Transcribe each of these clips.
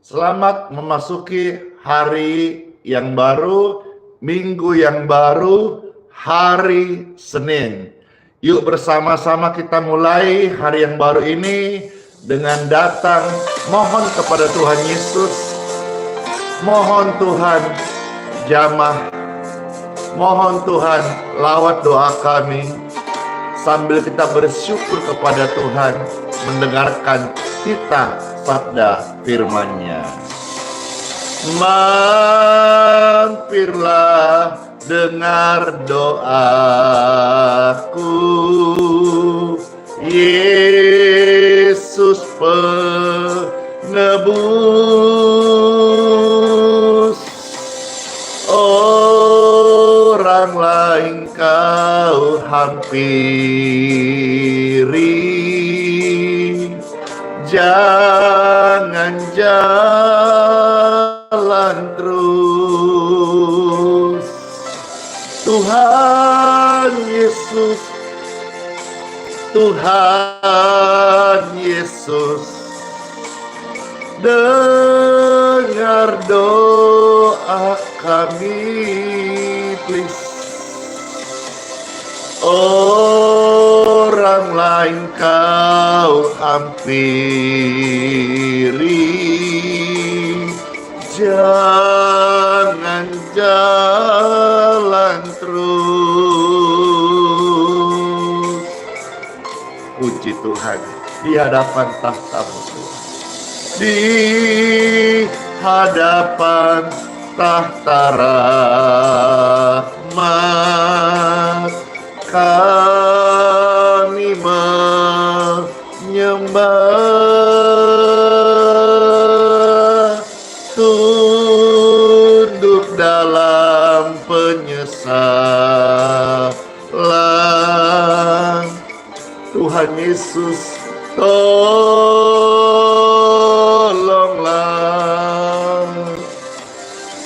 Selamat memasuki hari yang baru, minggu yang baru, hari Senin. Yuk bersama-sama kita mulai hari yang baru ini dengan datang mohon kepada Tuhan Yesus. Mohon Tuhan jamah, mohon Tuhan lawat doa kami, sambil kita bersyukur kepada Tuhan mendengarkan kita sabda firman-Nya. Mampirlah dengar doaku, Yesus penebus. Orang lain kau hampiri, jangan jalan terus. Tuhan Yesus, Tuhan Yesus, dengar doa kami, please. Orang lain kau hampiri, jangan jalan terus. Puji Tuhan, di hadapan tahta-Mu Tuhan, di hadapan tahta rahmat kami menyembah, tunduk dalam penyesalan. Tuhan Yesus, tolonglah.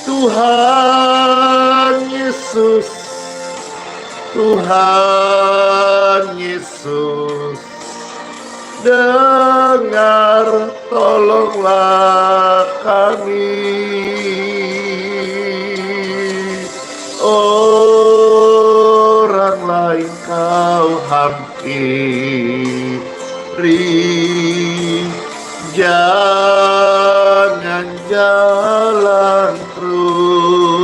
Tuhan Yesus, Tuhan Yesus, dengar, tolonglah kami. Orang lain kau hampiri, jangan jalan terus.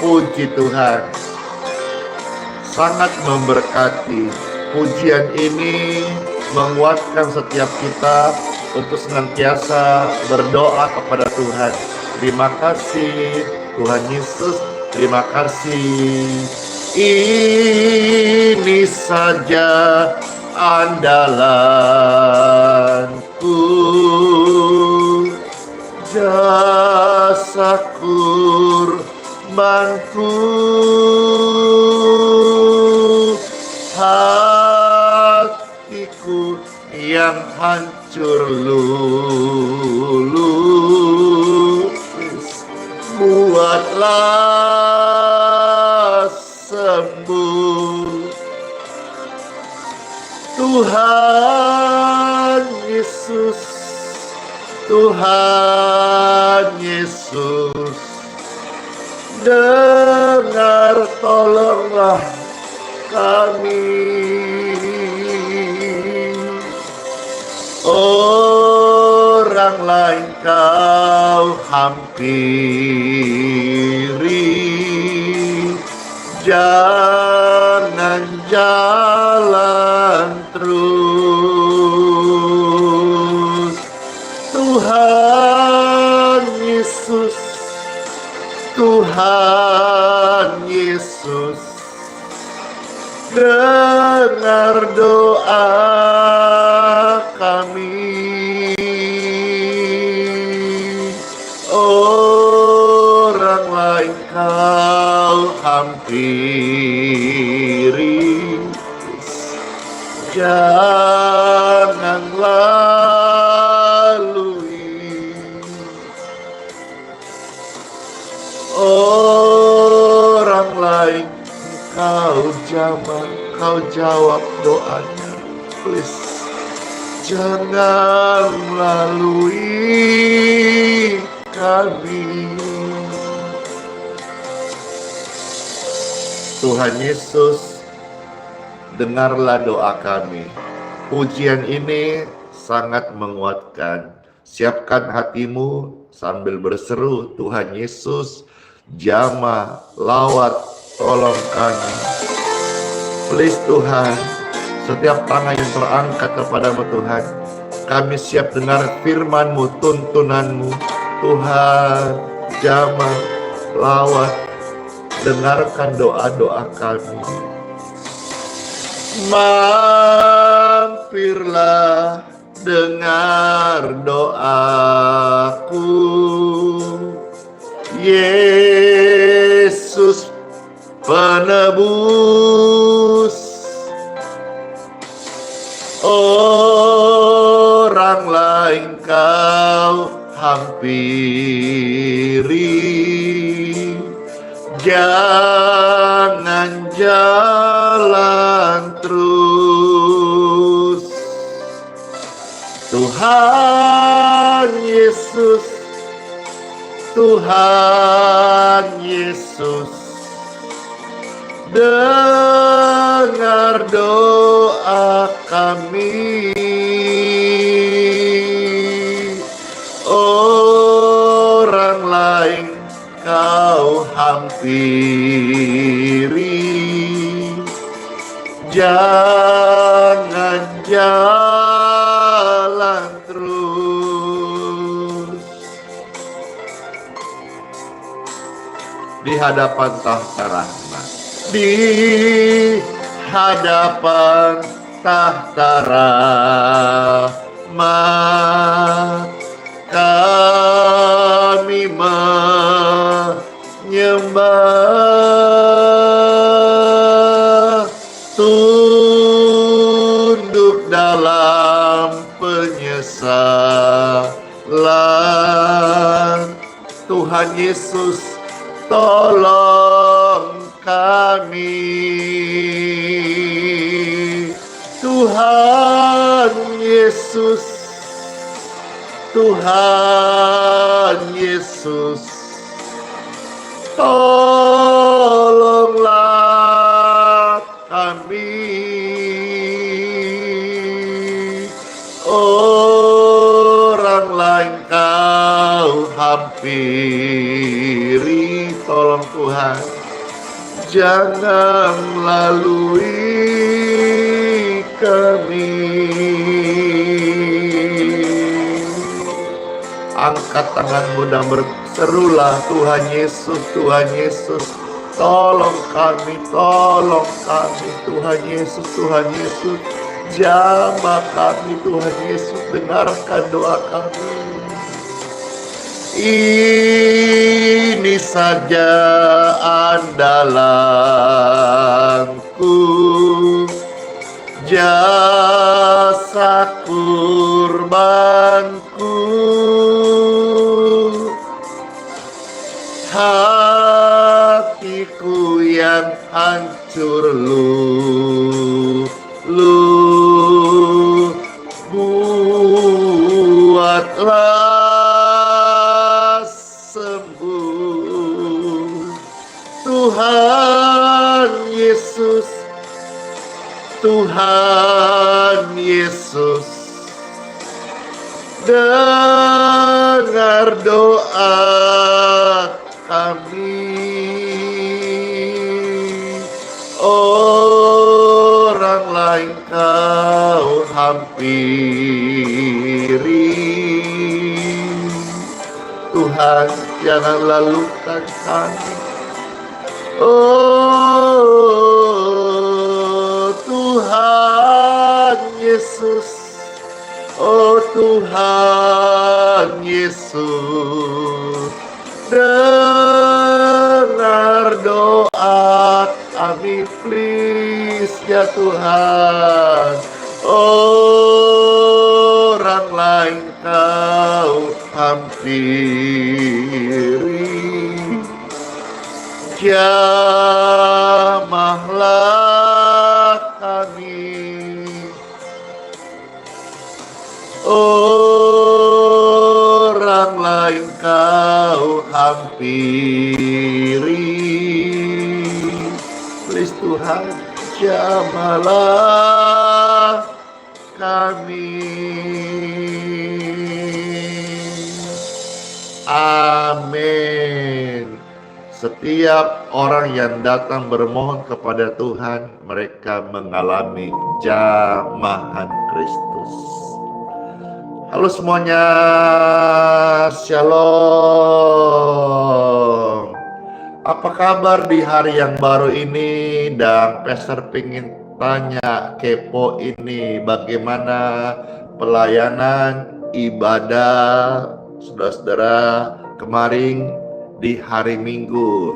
Puji Tuhan, sangat memberkati. Pujian ini menguatkan setiap kita untuk senantiasa berdoa kepada Tuhan. Terima kasih Tuhan Yesus, terima kasih. Ini saja andalanku, jasa kurbanku, hatiku yang hancur lulus, buatlah sembuh. Tuhan Yesus, Tuhan Yesus, dengar, tolonglah kami. Orang lain kau hampiri, jangan jalan terus. Tuhan Yesus, Tuhan Yesus, dengar doa kami. Orang lain kau hampiri, jangan lalui. Orang lain kau jamah, kau jawab doanya, please. jangan lalui kami. Tuhan Yesus, dengarlah doa kami. Pujian ini sangat menguatkan. Siapkan hatimu sambil berseru, Tuhan Yesus, jamah, lawat, tolong kami. Please Tuhan, setiap tangan yang terangkat kepadamu Tuhan, kami siap dengar firman-Mu, tuntunan-Mu. Tuhan, jamah, lawat, dengarkan doa-doa kami. Mampirlah, dengar doaku. Yesus penebus, orang lain kau hampiri, jangan jalan terus. Tuhan Yesus, Tuhan Yesus, dengar doa kami. Orang lain kau hampiri, jangan jalan terus. Di hadapan tahta rahmat, di hadapan tahta rahmat, kami menyembah, tunduk dalam penyesalan. Tuhan Yesus, tolong kami. Tuhan Yesus, Tuhan Yesus, tolonglah kami. Orang lain kau hampiri, tolong Tuhan, jangan lalui kami. Angkat tanganmu dan berserulah, Tuhan Yesus, Tuhan Yesus, tolong kami, Tuhan Yesus, Tuhan Yesus, jamah kami, Tuhan Yesus, dengarkan doa kami. Ini saja andalanku, jasa kurbanku, hatiku yang hancur buatlah sembuh. Tuhan Yesus, Tuhan Yesus, dengar doa kami. Orang lain kau hampiri, Tuhan jangan lalukan kami. Oh Tuhan Yesus, oh Tuhan Yesus, dengar doa kami, please ya Tuhan. Orang lain kau hampiri, jamahlah kami. Orang lain kau hampiri, please Tuhan, jamahlah kami. Amin. Setiap orang yang datang bermohon kepada Tuhan, mereka mengalami jamahan Kristus. Halo semuanya, Shalom. Apa kabar di hari yang baru ini? Dan Pastor pengen tanya, kepo ini, bagaimana pelayanan ibadah saudara-saudara kemarin di hari Minggu.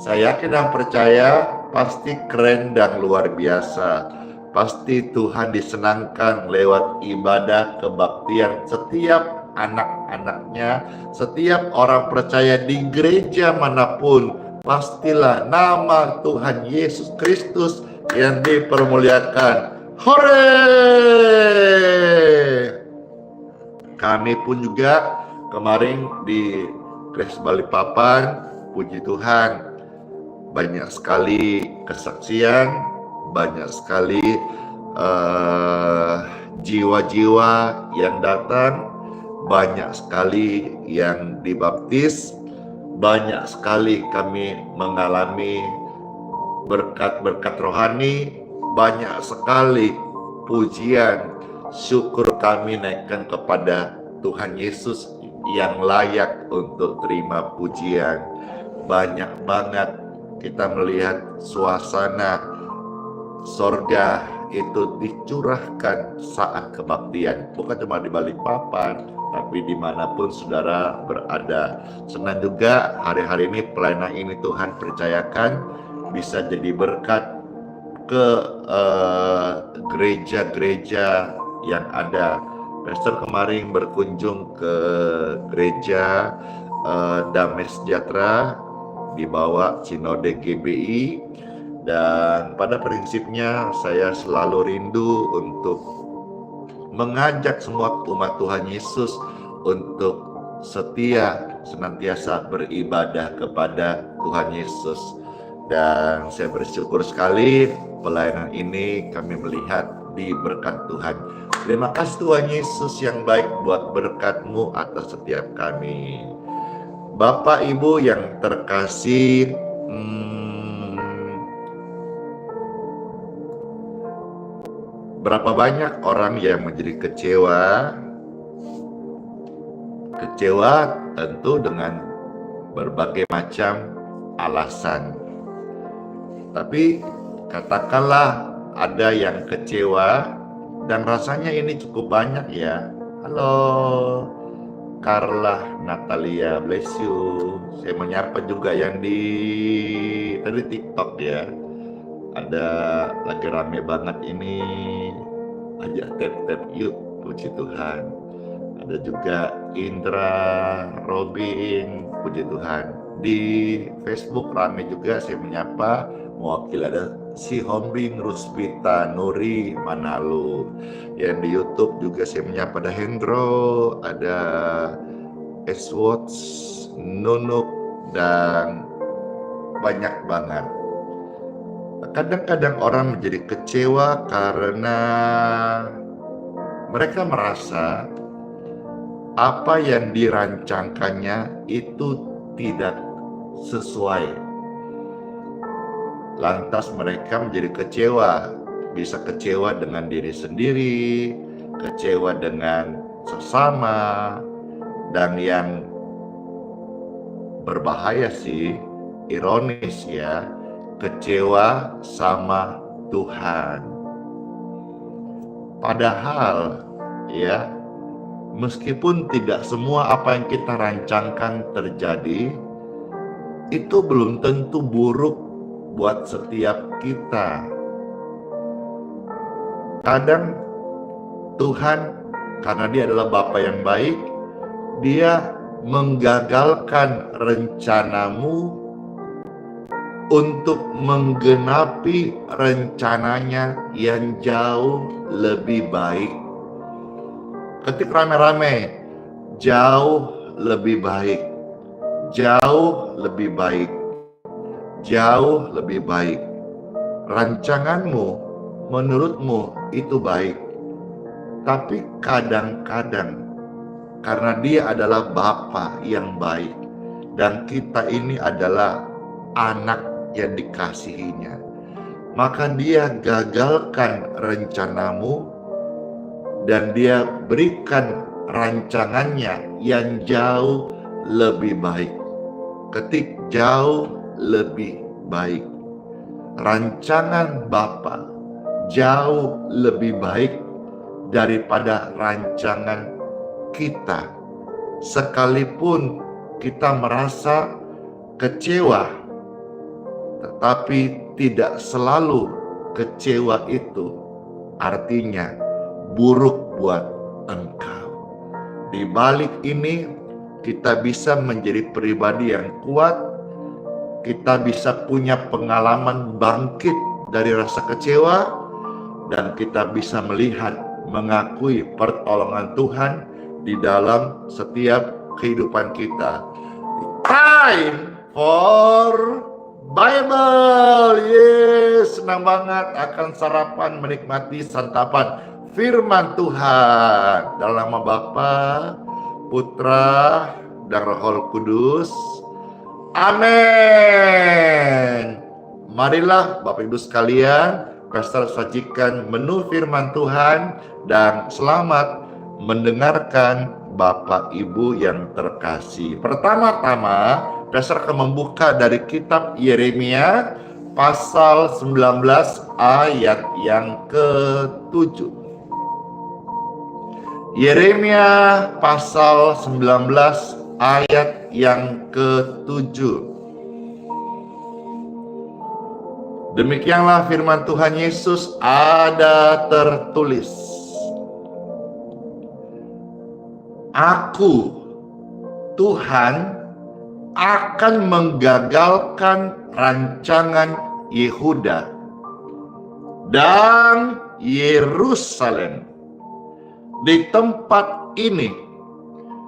Saya yakin dan percaya pasti keren dan luar biasa. Pasti Tuhan disenangkan lewat ibadah kebaktian setiap anak-anaknya, setiap orang percaya di gereja manapun. Pastilah nama Tuhan Yesus Kristus yang dipermuliakan. Hore! Kami pun juga kemarin di Kres Balikpapan, puji Tuhan, banyak sekali kesaksian, banyak sekali jiwa-jiwa yang datang, banyak sekali yang dibaptis, banyak sekali kami mengalami berkat-berkat rohani, banyak sekali pujian, syukur kami naikkan kepada Tuhan Yesus yang layak untuk terima pujian. Banyak banget kita melihat suasana sorga itu dicurahkan saat kebaktian, bukan cuma di Balikpapan, tapi dimanapun saudara berada. Senang juga hari-hari ini pelayanan ini Tuhan percayakan bisa jadi berkat ke gereja-gereja yang ada. Pastor kemarin berkunjung ke gereja Damai Sejahtera di bawah Sinode GBI, dan pada prinsipnya saya selalu rindu untuk mengajak semua umat Tuhan Yesus untuk setia senantiasa beribadah kepada Tuhan Yesus. Dan saya bersyukur sekali pelayanan ini kami melihat di berkat Tuhan. Terima kasih Tuhan Yesus yang baik buat berkat-Mu atas setiap kami. Bapak Ibu yang terkasih, berapa banyak orang yang menjadi kecewa tentu dengan berbagai macam alasan. Tapi katakanlah ada yang kecewa dan rasanya ini cukup banyak ya. Halo Carla, Natalia, bless you. Saya menyapa juga yang tadi TikTok ya. Ada lagi rame banget ini. Ajak tap yuk, puji Tuhan. Ada juga Indra, Robin, puji Tuhan. Di Facebook rame juga, saya menyapa. Mewakili ada si Hombing, Rusbita, Nuri, Manalo. Yang di YouTube juga saya menyapa ada Hendro, ada Eswatch, Nunuk, dan banyak banget. Kadang-kadang orang menjadi kecewa karena mereka merasa apa yang dirancangkannya itu tidak sesuai. Lantas mereka menjadi kecewa, bisa kecewa dengan diri sendiri, kecewa dengan sesama, dan yang berbahaya sih, ironis ya, kecewa sama Tuhan. Padahal ya, meskipun tidak semua apa yang kita rancangkan terjadi, itu belum tentu buruk buat setiap kita. Kadang Tuhan, karena Dia adalah Bapa yang baik, Dia menggagalkan rencanamu untuk menggenapi rencananya yang jauh lebih baik. ketik rame-rame, jauh lebih baik, jauh lebih baik, jauh lebih baik. Rancanganmu, menurutmu itu baik, tapi kadang-kadang karena Dia adalah Bapa yang baik dan kita ini adalah anak yang dikasihinya, maka Dia gagalkan rencanamu dan Dia berikan rancangannya yang jauh lebih baik. Ketik jauh lebih baik. Rancangan Bapa jauh lebih baik daripada rancangan kita. Sekalipun kita merasa kecewa, tetapi tidak selalu kecewa itu artinya buruk buat engkau. Di balik ini kita bisa menjadi pribadi yang kuat, kita bisa punya pengalaman bangkit dari rasa kecewa, dan kita bisa melihat, mengakui pertolongan Tuhan di dalam setiap kehidupan kita. Time for Bible. Yes, senang banget akan sarapan, menikmati santapan firman Tuhan. Dalam nama Bapa, Putra, dan Roh Kudus. Amin. Marilah Bapak Ibu sekalian, Pastor sajikan menu firman Tuhan dan selamat mendengarkan Bapak Ibu yang terkasih. Pertama-tama, Pastor akan membuka dari kitab Yeremia pasal 19 ayat yang ke-7. Yeremia pasal 19 ayat yang ke-7. Demikianlah firman Tuhan Yesus, ada tertulis, Aku, Tuhan, akan menggagalkan rancangan Yehuda dan Yerusalem di tempat ini,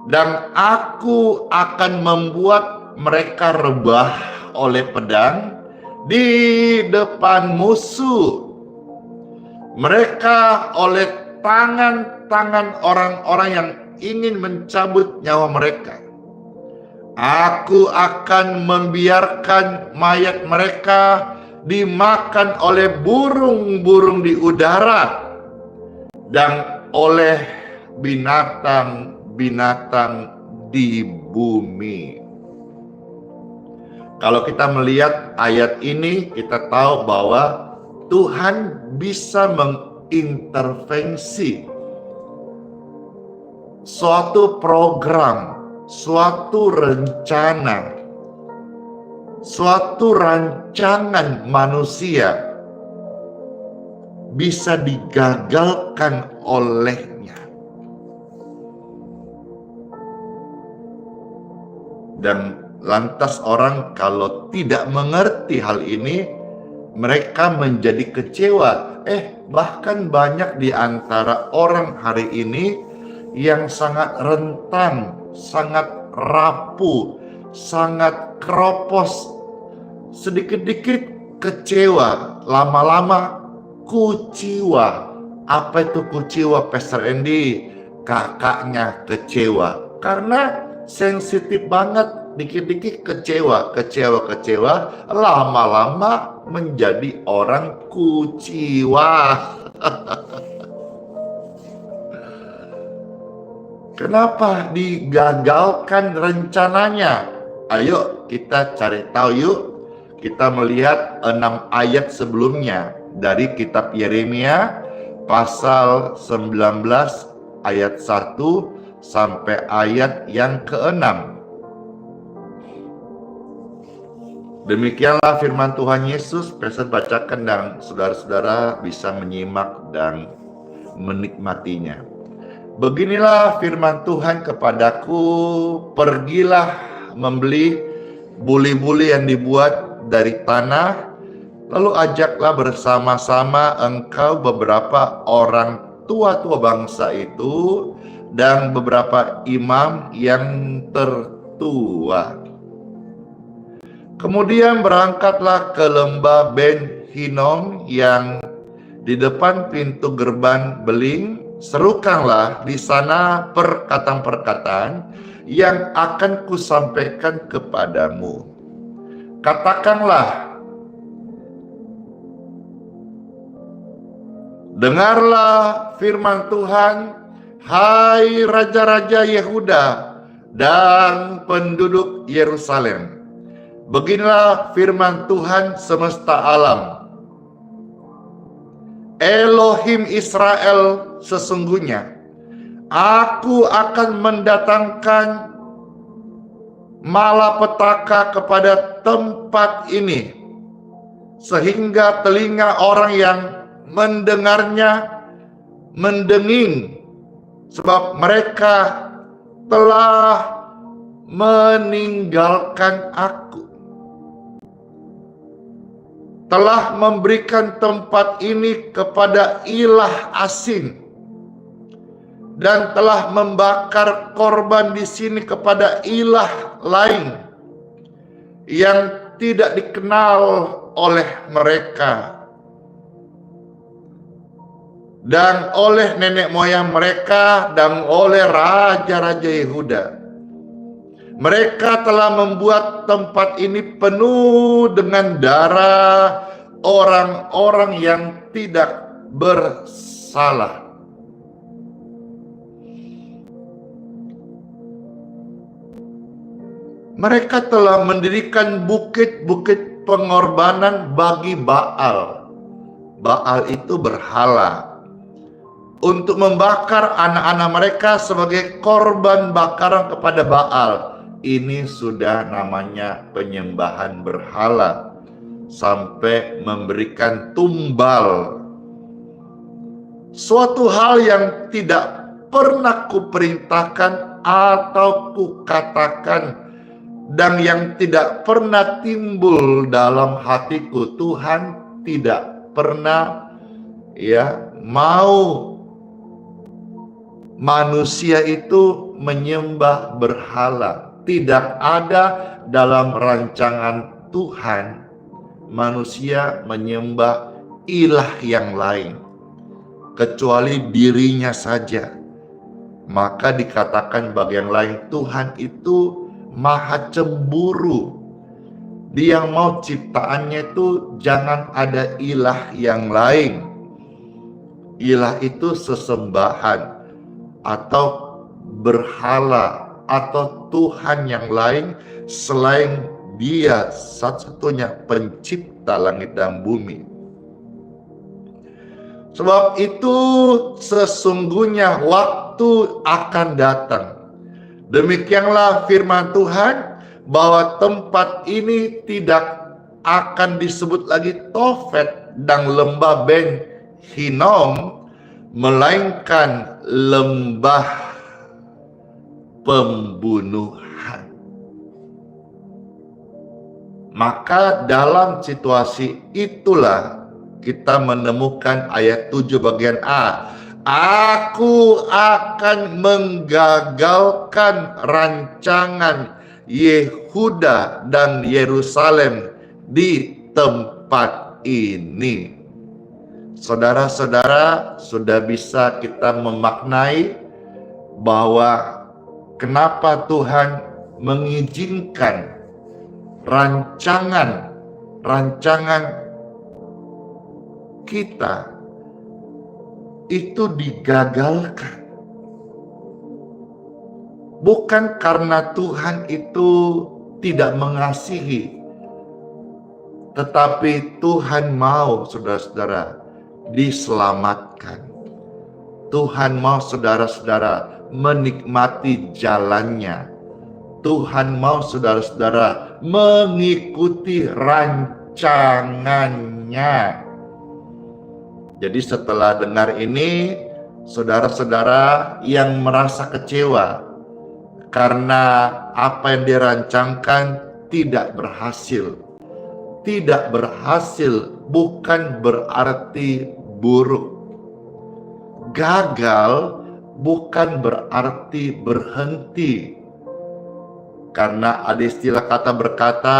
dan aku akan membuat mereka rebah oleh pedang di depan musuh. Mereka oleh tangan-tangan orang-orang yang ingin mencabut nyawa mereka. Aku akan membiarkan mayat mereka dimakan oleh burung-burung di udara dan oleh binatang-binatang di bumi. Kalau kita melihat ayat ini, kita tahu bahwa Tuhan bisa mengintervensi suatu program, suatu rencana, suatu rancangan manusia bisa digagalkan olehnya. Dan lantas orang kalau tidak mengerti hal ini, mereka menjadi kecewa. Bahkan banyak di antara orang hari ini yang sangat rentan, sangat rapuh, sangat keropos, sedikit-dikit kecewa, lama-lama kuciwa. Apa itu kuciwa, Pastor Andy? Kakaknya kecewa karena sensitif banget, dikit-dikit kecewa, lama-lama menjadi orang kuciwa. Kenapa digagalkan rencananya? Ayo kita cari tahu yuk. Kita melihat 6 ayat sebelumnya dari kitab Yeremia pasal 19 ayat 1 sampai ayat yang ke-6. Demikianlah firman Tuhan Yesus. Pastor bacakan dan saudara-saudara bisa menyimak dan menikmatinya. Beginilah firman Tuhan kepadaku, pergilah membeli buli-buli yang dibuat dari tanah, lalu ajaklah bersama-sama engkau beberapa orang tua-tua bangsa itu, dan beberapa imam yang tertua. Kemudian berangkatlah ke lembah Ben Hinnom yang di depan pintu gerbang beling. Serukanlah di sana perkataan-perkataan yang akan kusampaikan kepadamu. Katakanlah, dengarlah firman Tuhan, hai raja-raja Yehuda dan penduduk Yerusalem. Beginilah firman Tuhan semesta alam. Elohim Israel, sesungguhnya aku akan mendatangkan malapetaka kepada tempat ini, sehingga telinga orang yang mendengarnya mendenging, sebab mereka telah meninggalkan aku, telah memberikan tempat ini kepada ilah asing, dan telah membakar korban di sini kepada ilah lain yang tidak dikenal oleh mereka dan oleh nenek moyang mereka dan oleh raja-raja Yehuda. Mereka telah membuat tempat ini penuh dengan darah orang-orang yang tidak bersalah. Mereka telah mendirikan bukit-bukit pengorbanan bagi Baal. Baal itu berhala. Untuk membakar anak-anak mereka sebagai korban bakaran kepada Baal. Ini sudah namanya penyembahan berhala. Sampai memberikan tumbal. Suatu hal yang tidak pernah kuperintahkan atau kukatakan, dan yang tidak pernah timbul dalam hatiku. Tuhan tidak pernah mau manusia itu menyembah berhala. Tidak ada dalam rancangan Tuhan manusia menyembah ilah yang lain kecuali dirinya saja. Maka dikatakan bagi yang lain, Tuhan itu maha cemburu. Dia mau ciptaannya itu jangan ada ilah yang lain. Ilah itu sesembahan atau berhala atau Tuhan yang lain selain Dia satu-satunya pencipta langit dan bumi. Sebab itu sesungguhnya waktu akan datang. Demikianlah firman Tuhan, bahwa tempat ini tidak akan disebut lagi Tofet dan lembah Ben Hinnom, melainkan lembah pembunuhan. Maka dalam situasi itulah kita menemukan ayat 7 bagian A. Aku akan menggagalkan rancangan Yehuda dan Yerusalem di tempat ini. Saudara-saudara, sudah bisa kita memaknai bahwa kenapa Tuhan mengizinkan rancangan kita itu digagalkan. Bukan karena Tuhan itu tidak mengasihi, tetapi Tuhan mau saudara-saudara diselamatkan. Tuhan mau saudara-saudara menikmati jalannya. Tuhan mau saudara-saudara mengikuti rancangannya. Jadi setelah dengar ini, saudara-saudara yang merasa kecewa karena apa yang dirancangkan tidak berhasil. Tidak berhasil bukan berarti buruk. Gagal bukan berarti berhenti. Karena ada istilah kata berkata,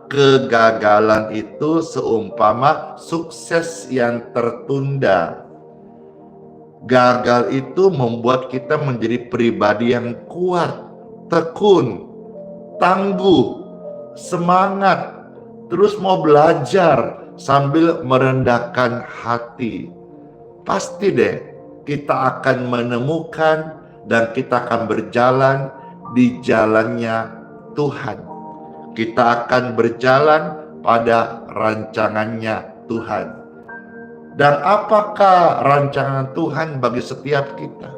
kegagalan itu seumpama sukses yang tertunda. Gagal itu membuat kita menjadi pribadi yang kuat, tekun, tangguh, semangat, terus mau belajar sambil merendahkan hati. Pasti deh kita akan menemukan dan kita akan berjalan di jalannya Tuhan. Kita akan berjalan pada rancangannya Tuhan. Dan apakah rancangan Tuhan bagi setiap kita?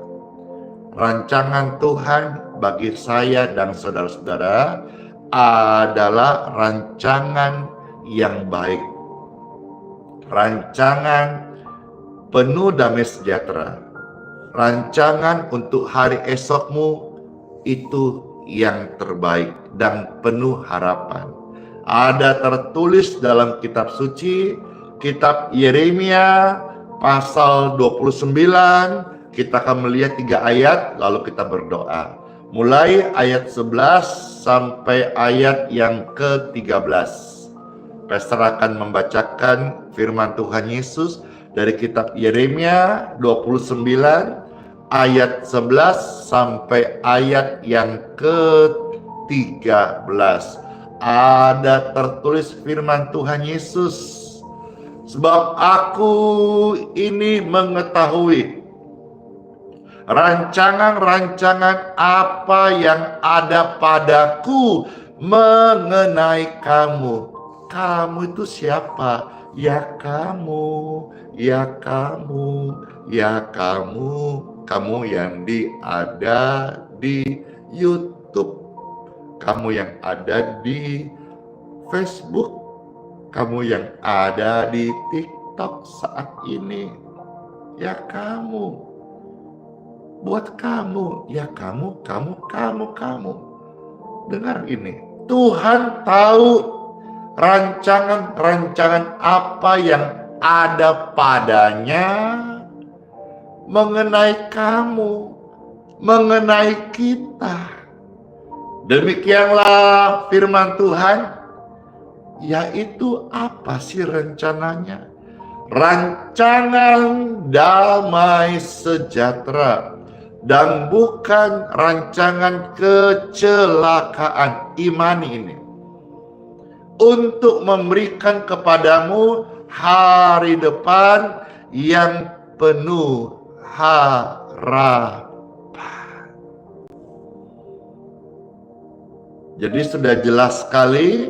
Rancangan Tuhan bagi saya dan saudara-saudara adalah rancangan yang baik. Rancangan penuh damai sejahtera. Rancangan untuk hari esokmu itu yang terbaik dan penuh harapan. Ada tertulis dalam kitab suci, kitab Yeremia pasal 29. Kita akan melihat 3 ayat lalu kita berdoa. Mulai ayat 11 sampai ayat yang ke-13. Pastor akan membacakan firman Tuhan Yesus dari kitab Yeremia 29 ayat 11 sampai ayat yang ke-13. Ada tertulis firman Tuhan Yesus, sebab aku ini mengetahui rancangan-rancangan apa yang ada padaku mengenai kamu. Kamu itu siapa? Ya kamu, ya kamu, ya kamu. Kamu yang ada di YouTube, kamu yang ada di Facebook, kamu yang ada di TikTok saat ini. Ya kamu, buat kamu, ya kamu. Dengar ini, Tuhan tahu rancangan-rancangan apa yang ada padanya mengenai kamu, mengenai kita. Demikianlah firman Tuhan, yaitu apa sih rencananya? Rancangan damai sejahtera dan bukan rancangan kecelakaan. Imani ini untuk memberikan kepadamu hari depan yang penuh harapan. Jadi sudah jelas sekali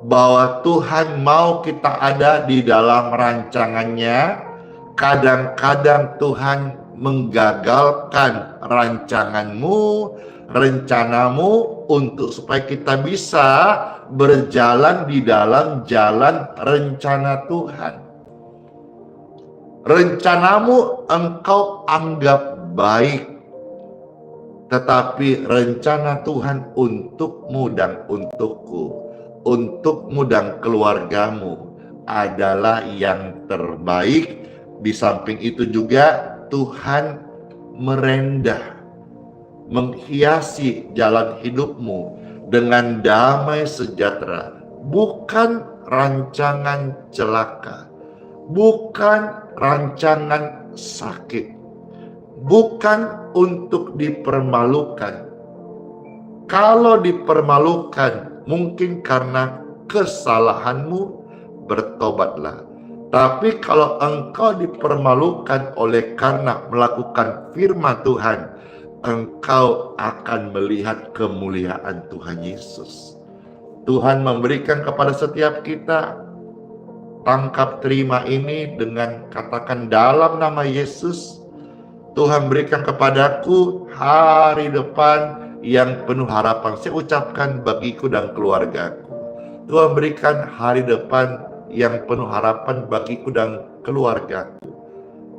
bahwa Tuhan mau kita ada di dalam rancangannya. Kadang-kadang Tuhan menggagalkan rancanganmu, rencanamu untuk supaya kita bisa berjalan di dalam jalan rencana Tuhan. Rencanamu engkau anggap baik, tetapi rencana Tuhan untukmu dan untukku, untukmu dan keluargamu adalah yang terbaik. Di samping itu juga Tuhan merendah, menghiasi jalan hidupmu dengan damai sejahtera, bukan rancangan celaka, bukan rancangan sakit, bukan untuk dipermalukan. Kalau dipermalukan mungkin karena kesalahanmu, bertobatlah. Tapi kalau engkau dipermalukan oleh karena melakukan firman Tuhan, engkau akan melihat kemuliaan Tuhan Yesus. Tuhan memberikan kepada setiap kita. Tangkap terima ini dengan katakan dalam nama Yesus, Tuhan berikan kepadaku hari depan yang penuh harapan. Saya ucapkan bagiku dan keluargaku. Tuhan berikan hari depan yang penuh harapan bagiku dan keluargaku,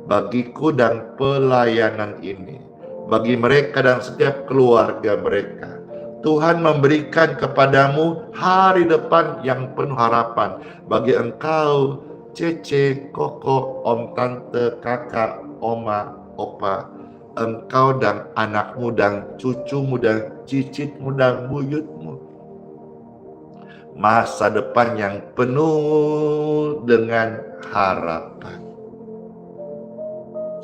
bagiku dan pelayanan ini, bagi mereka dan setiap keluarga mereka. Tuhan memberikan kepadamu hari depan yang penuh harapan bagi engkau, Cece, Koko, Om, Tante, Kakak, Oma, Opa, engkau dan anakmu dan cucumu dan cicitmu dan buyutmu. Masa depan yang penuh dengan harapan.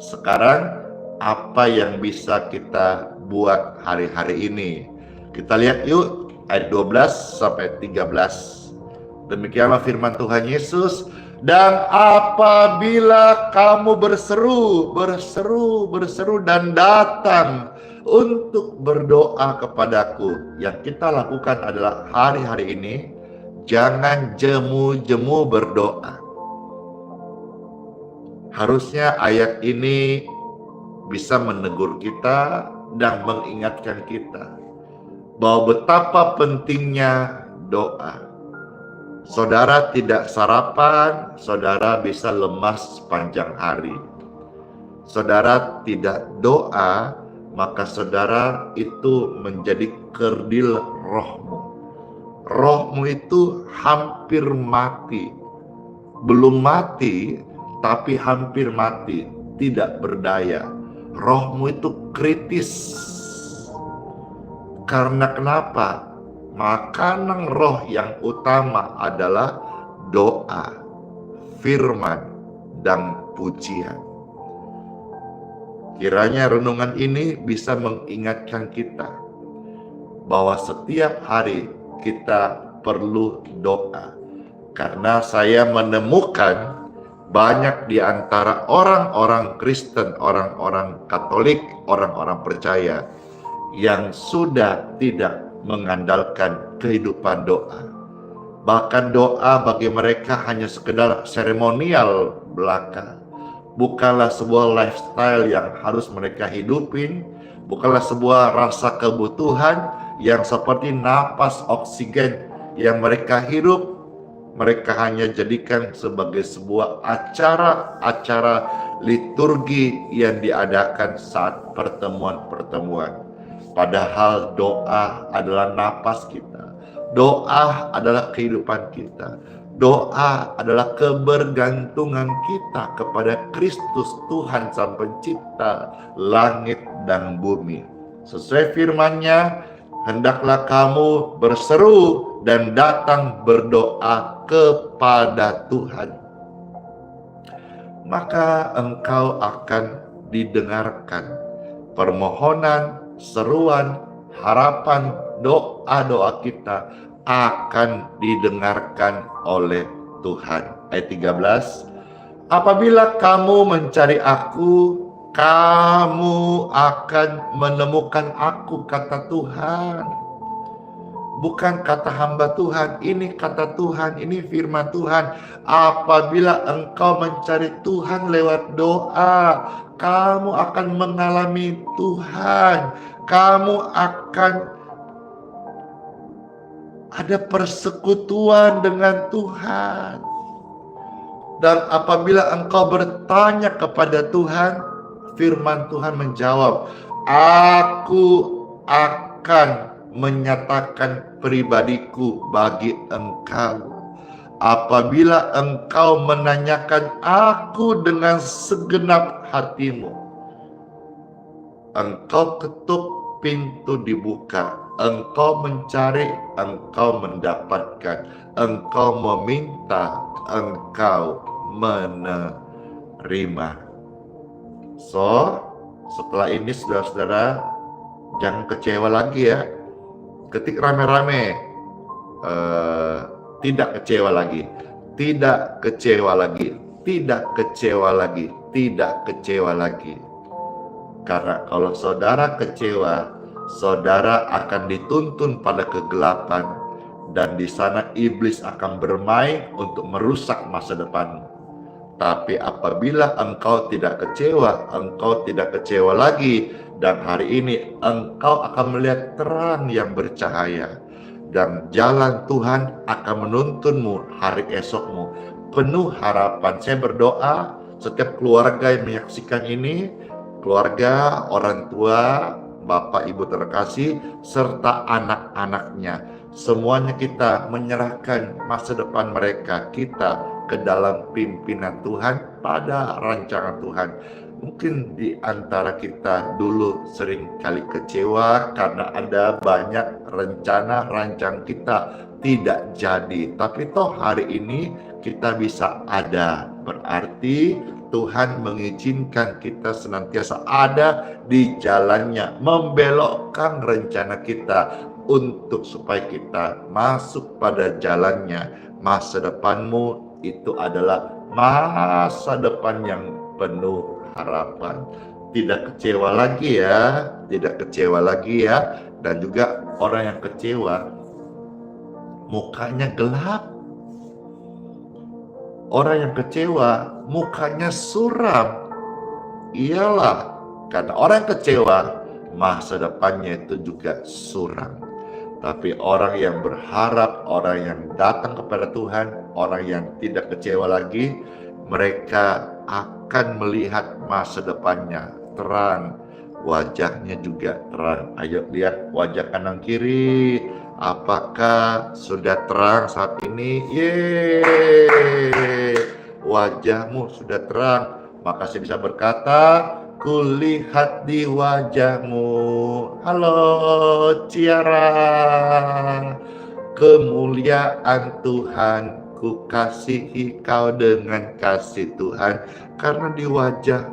Sekarang apa yang bisa kita buat hari-hari ini? Kita lihat yuk ayat 12 sampai 13. Demikianlah firman Tuhan Yesus. Dan apabila kamu berseru dan datang untuk berdoa kepadaku, yang kita lakukan adalah hari-hari ini, jangan jemu-jemu berdoa. Harusnya ayat ini bisa menegur kita dan mengingatkan kita bahwa betapa pentingnya doa. Saudara tidak sarapan, saudara bisa lemas sepanjang hari. Saudara tidak doa, maka saudara itu menjadi kerdil rohmu. Rohmu itu hampir mati. Belum mati, tapi hampir mati. Tidak berdaya. Rohmu itu kritis. Karena kenapa? Makanan roh yang utama adalah doa, firman, dan pujian. Kiranya renungan ini bisa mengingatkan kita bahwa setiap hari kita perlu doa. Karena saya menemukan banyak di antara orang-orang Kristen, orang-orang Katolik, orang-orang percaya yang sudah tidak mengandalkan kehidupan doa. Bahkan doa bagi mereka hanya sekedar seremonial belaka. Bukanlah sebuah lifestyle yang harus mereka hidupin. Bukanlah sebuah rasa kebutuhan yang seperti napas oksigen yang mereka hirup. Mereka hanya jadikan sebagai sebuah acara-acara liturgi yang diadakan saat pertemuan-pertemuan. Padahal doa adalah napas kita. Doa adalah kehidupan kita. Doa adalah kebergantungan kita kepada Kristus Tuhan Sang Pencipta langit dan bumi. Sesuai firman-Nya, hendaklah kamu berseru dan datang berdoa kepada Tuhan. Maka engkau akan didengarkan permohonan, seruan, harapan, doa-doa kita akan didengarkan oleh Tuhan. Ayat 13. Apabila kamu mencari aku, kamu akan menemukan aku, kata Tuhan. Bukan kata hamba Tuhan, ini kata Tuhan, ini firman Tuhan. Apabila engkau mencari Tuhan lewat doa, kamu akan mengalami Tuhan. Kamu akan ada persekutuan dengan Tuhan. Dan apabila engkau bertanya kepada Tuhan, firman Tuhan menjawab, aku akan menyatakan pribadiku bagi engkau. Apabila engkau menanyakan aku dengan segenap hatimu, engkau ketuk, pintu dibuka. Engkau mencari, engkau mendapatkan. Engkau meminta, engkau menerima. So, setelah ini saudara-saudara, jangan kecewa lagi ya. Ketik rame-rame, tidak kecewa lagi, tidak kecewa lagi, tidak kecewa lagi, tidak kecewa lagi. Karena kalau saudara kecewa, saudara akan dituntun pada kegelapan, dan di sana iblis akan bermain untuk merusak masa depanmu. Tapi apabila engkau tidak kecewa, engkau tidak kecewa lagi, dan hari ini engkau akan melihat terang yang bercahaya, dan jalan Tuhan akan menuntunmu hari esokmu penuh harapan. Saya berdoa setiap keluarga yang menyaksikan ini, keluarga, orang tua, bapak, ibu terkasih, serta anak-anaknya, semuanya kita menyerahkan masa depan mereka, kita ke dalam pimpinan Tuhan, pada rancangan Tuhan. Mungkin di antara kita dulu sering kali kecewa karena ada banyak rencana rancang kita tidak jadi. Tapi toh hari ini kita bisa ada. Berarti Tuhan mengizinkan kita senantiasa ada di jalannya, membelokkan rencana kita untuk supaya kita masuk pada jalannya. Masa depanmu itu adalah masa depan yang penuh harapan. Tidak kecewa lagi ya, tidak kecewa lagi ya. Dan juga orang yang kecewa mukanya gelap. Orang yang kecewa mukanya suram. Iyalah, karena orang kecewa masa depannya itu juga suram. Tapi orang yang berharap, orang yang datang kepada Tuhan, orang yang tidak kecewa lagi, mereka akan melihat masa depannya terang, wajahnya juga terang. Ayo lihat wajah kanan kiri, apakah sudah terang saat ini? Yeay, wajahmu sudah terang. Maka saya bisa berkata, kulihat di wajahmu. Halo Ciara, kemuliaan Tuhan, ku kasihi kau dengan kasih Tuhan. Karena di wajah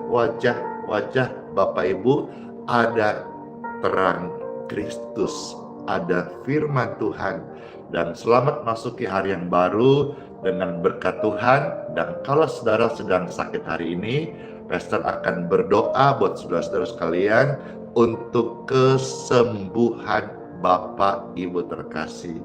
Bapak Ibu ada terang Kristus, ada firman Tuhan. Dan selamat masuki hari yang baru dengan berkat Tuhan. Dan kalau saudara sedang sakit hari ini, Pastor akan berdoa buat saudara-saudara sekalian untuk kesembuhan Bapak Ibu terkasih.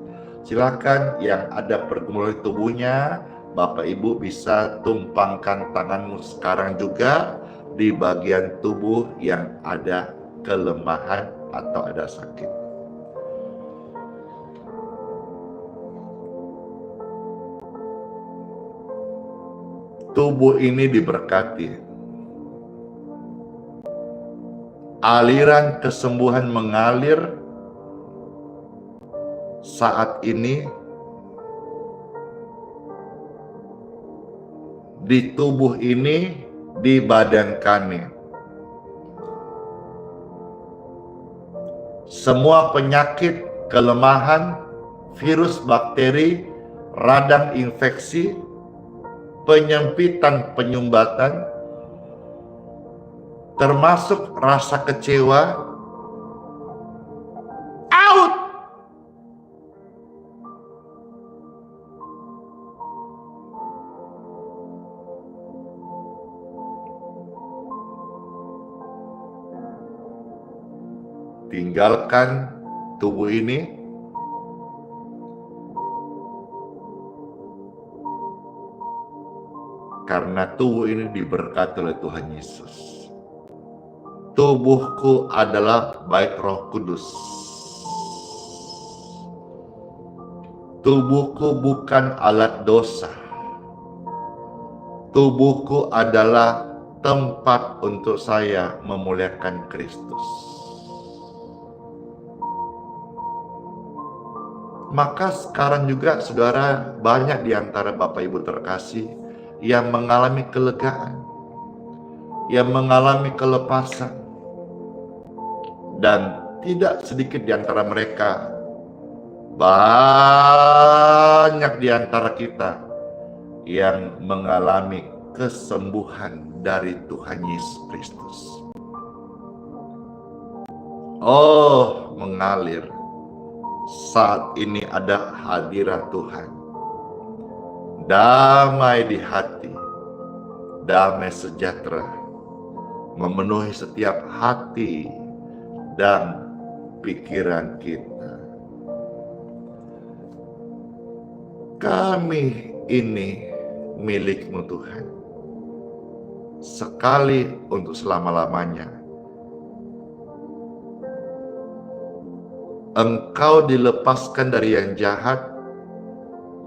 Silakan yang ada pergumulan tubuhnya, Bapak Ibu bisa tumpangkan tanganmu sekarang juga di bagian tubuh yang ada kelemahan atau ada sakit. Tubuh ini diberkati. Aliran kesembuhan mengalir saat ini di tubuh ini, di badan kami. Semua penyakit, kelemahan, virus, bakteri, radang infeksi, penyempitan penyumbatan, termasuk rasa kecewa, out! Tinggalkan tubuh ini. Karena tubuh ini diberkati oleh Tuhan Yesus. Tubuhku adalah bait Roh Kudus. Tubuhku bukan alat dosa. Tubuhku adalah tempat untuk saya memuliakan Kristus. Maka sekarang juga saudara, banyak di antara Bapak Ibu terkasih yang mengalami kelegaan, yang mengalami kelepasan, dan tidak sedikit di antara mereka, banyak di antara kita yang mengalami kesembuhan dari Tuhan Yesus Kristus. Oh, mengalir. Saat ini ada hadirat Tuhan. Damai di hati, damai sejahtera memenuhi setiap hati dan pikiran kita. Kami ini milik-Mu Tuhan, sekali untuk selama-lamanya. Engkau dilepaskan dari yang jahat,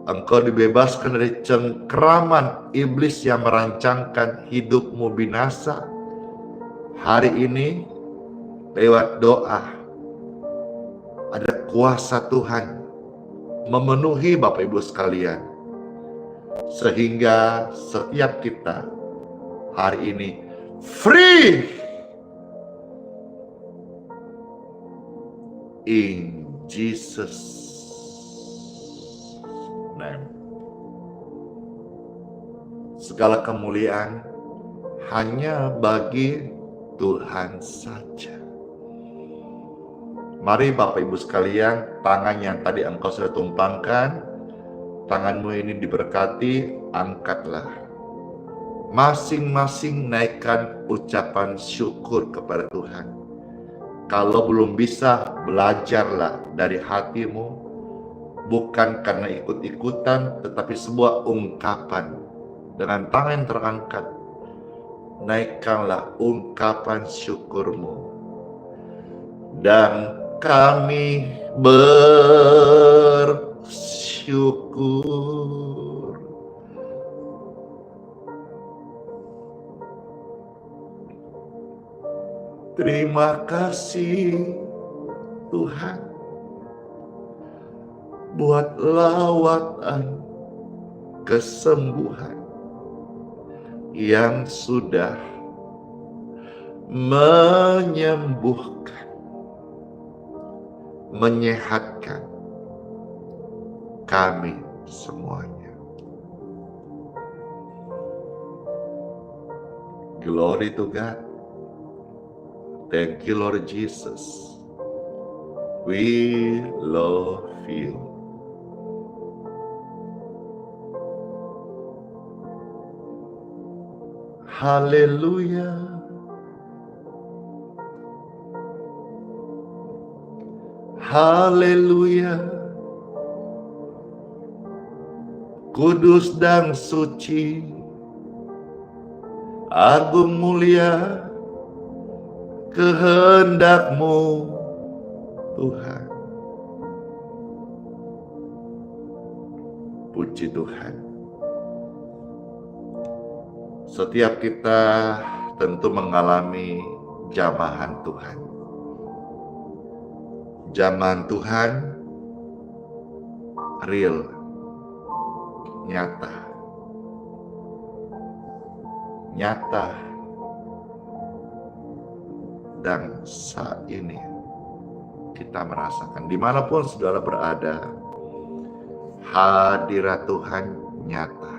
Engkau dibebaskan dari cengkraman iblis yang merancangkan hidupmu binasa. Hari ini lewat doa ada kuasa Tuhan memenuhi Bapak Ibu sekalian, sehingga setiap kita hari ini free in Jesus name. Segala kemuliaan hanya bagi Tuhan saja. Mari Bapak Ibu sekalian, tangan yang tadi engkau sudah tumpangkan, tanganmu ini diberkati, angkatlah. Masing-masing naikkan ucapan syukur kepada Tuhan. Kalau belum bisa, belajarlah dari hatimu, bukan karena ikut-ikutan, tetapi sebuah ungkapan. Dengan tangan yang terangkat, naikkanlah ungkapan syukurmu. Dan kami bersyukur. Terima kasih Tuhan buat lawatan kesembuhan yang sudah menyembuhkan, menyehatkan kami semuanya. Glory to God. Thank you, Lord Jesus. We love you. Haleluya. Haleluya. Kudus dan suci, agung mulia kehendak-Mu, Tuhan. Puji Tuhan. Setiap kita tentu mengalami jamahan Tuhan. Jamahan Tuhan real, nyata. Dan saat ini kita merasakan dimanapun saudara berada, hadirat Tuhan nyata.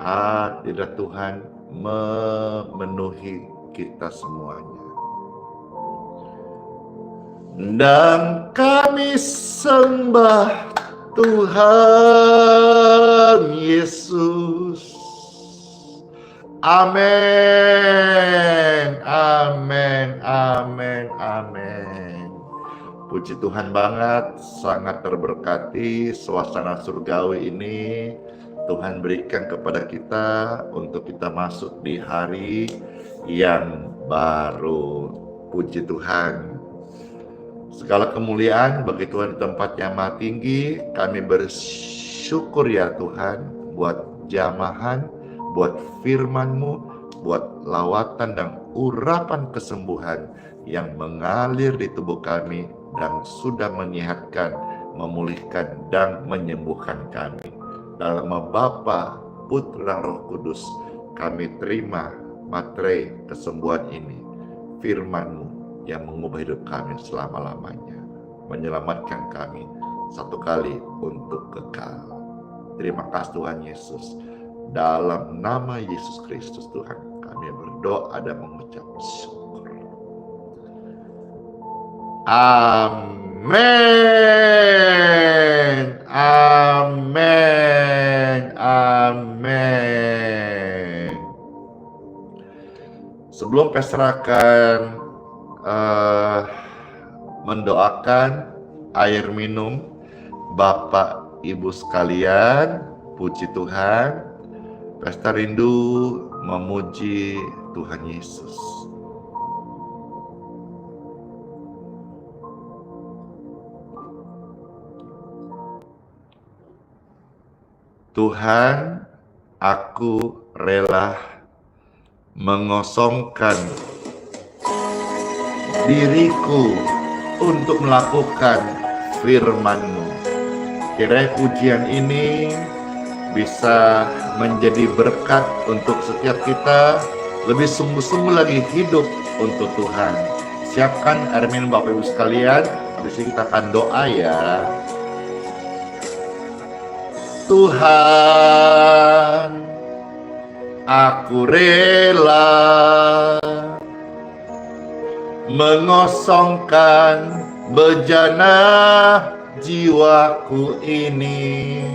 Hadirat Tuhan memenuhi kita semuanya. Dan kami sembah Tuhan Yesus. Amin, amin, amin, amin. Puji Tuhan banget, sangat terberkati suasana surgawi ini. Tuhan berikan kepada kita untuk kita masuk di hari yang baru. Puji Tuhan. Segala kemuliaan bagi Tuhan di tempat yang maha tinggi. Kami bersyukur ya Tuhan buat jamahan, buat firman-Mu, buat lawatan dan urapan kesembuhan yang mengalir di tubuh kami dan sudah menyehatkan, memulihkan, dan menyembuhkan kami. Dalam nama Bapa, Putra, Roh Kudus, kami terima materai kesembuhan ini, firman-Mu yang mengubah hidup kami selama-lamanya, menyelamatkan kami satu kali untuk kekal. Terima kasih Tuhan Yesus. Dalam nama Yesus Kristus Tuhan, kami berdoa dan mengucap syukur. Amin. Amin. Amin. Sebelum Pastor akan mendoakan air minum Bapak Ibu sekalian, puji Tuhan, Pastor rindu memuji Tuhan Yesus. Tuhan, aku rela mengosongkan diriku untuk melakukan firman-Mu. Kiranya pujian ini bisa menjadi berkat untuk setiap kita, lebih sungguh-sungguh lagi hidup untuk Tuhan. Siapkan air minum Bapak Ibu sekalian, di sini kita akan doa ya. Tuhan, aku rela mengosongkan bejana jiwaku ini